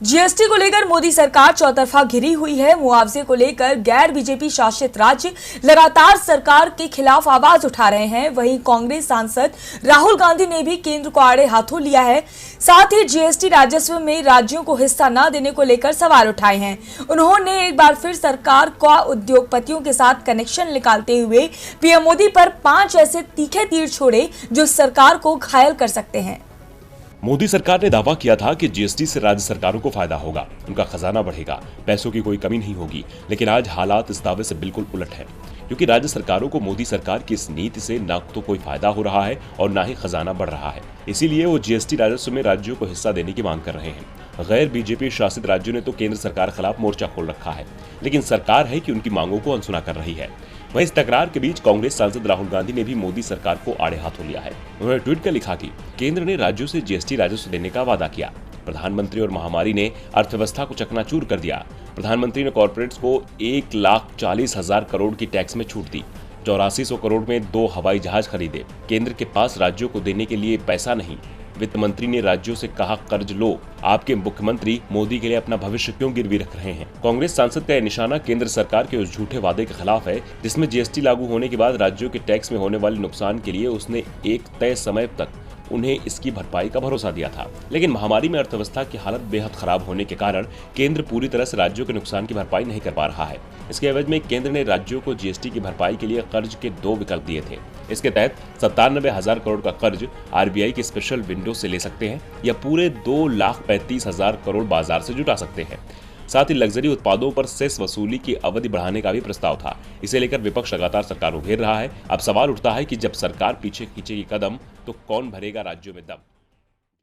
GST को लेकर मोदी सरकार चौतरफा घिरी हुई है। मुआवजे को लेकर गैर बीजेपी शासित राज्य लगातार सरकार के खिलाफ आवाज उठा रहे हैं। वहीं कांग्रेस सांसद राहुल गांधी ने भी केंद्र को आड़े हाथों लिया है। साथ ही जीएसटी राजस्व में राज्यों को हिस्सा न देने को लेकर सवाल उठाए हैं। उन्होंने एक बार फिर सरकार का उद्योगपतियों के साथ कनेक्शन निकालते हुए पीएम मोदी पर 5 ऐसे तीखे तीर छोड़े जो सरकार को घायल कर सकते हैं। मोदी सरकार ने दावा किया था कि जीएसटी से राज्य सरकारों को फायदा होगा, उनका खजाना बढ़ेगा, पैसों की कोई कमी नहीं होगी। लेकिन आज हालात इस दावे से बिल्कुल उलट है, क्योंकि राज्य सरकारों को मोदी सरकार की इस नीति से न तो कोई फायदा हो रहा है और न ही खजाना बढ़ रहा है। इसीलिए वो जीएसटी राजस्व में राज्यों को हिस्सा देने की मांग कर रहे हैं। गैर बीजेपी शासित राज्यों ने तो केंद्र सरकार खिलाफ मोर्चा खोल रखा है, लेकिन सरकार है कि उनकी मांगों को अनसुना कर रही है। वहीं इस तकरार के बीच कांग्रेस सांसद राहुल गांधी ने भी मोदी सरकार को आड़े हाथों लिया है। उन्होंने ट्वीट कर लिखा कि केंद्र ने राज्यों से जीएसटी राजस्व देने का वादा किया। प्रधानमंत्री और महामारी ने अर्थव्यवस्था को चकनाचूर कर दिया। प्रधानमंत्री ने कॉर्पोरेट्स को 1,40,000 करोड़ की टैक्स में छूट दी। 8400 करोड़ में 2 हवाई जहाज खरीदे। केंद्र के पास राज्यों को देने के लिए पैसा नहीं। वित्त मंत्री ने राज्यों से कहा कर्ज लो। आपके मुख्यमंत्री मोदी के लिए अपना भविष्य क्यों गिरवी रख रहे हैं? कांग्रेस सांसद का यह निशाना केंद्र सरकार के उस झूठे वादे के खिलाफ है, जिसमें जीएसटी लागू होने के बाद राज्यों के टैक्स में होने वाले नुकसान के लिए उसने एक तय समय तक उन्हें इसकी भरपाई का भरोसा दिया था। लेकिन महामारी में अर्थव्यवस्था की हालत बेहद खराब होने के कारण केंद्र पूरी तरह से राज्यों के नुकसान की भरपाई नहीं कर पा रहा है। इसके एवज में केंद्र ने राज्यों को जीएसटी की भरपाई के लिए कर्ज के 2 विकल्प दिए थे। इसके तहत 97,000 करोड़ का कर्ज आरबीआई की स्पेशल विंडो से ले सकते हैं या पूरे 2,35,000 करोड़ बाजार से जुटा सकते हैं। साथ ही लग्जरी उत्पादों पर सेस वसूली की अवधि बढ़ाने का भी प्रस्ताव था। इसे लेकर विपक्ष लगातार सरकार को घेर रहा है। अब सवाल उठता है कि जब सरकार पीछे खींचेगी कदम तो कौन भरेगा राज्यों में दम?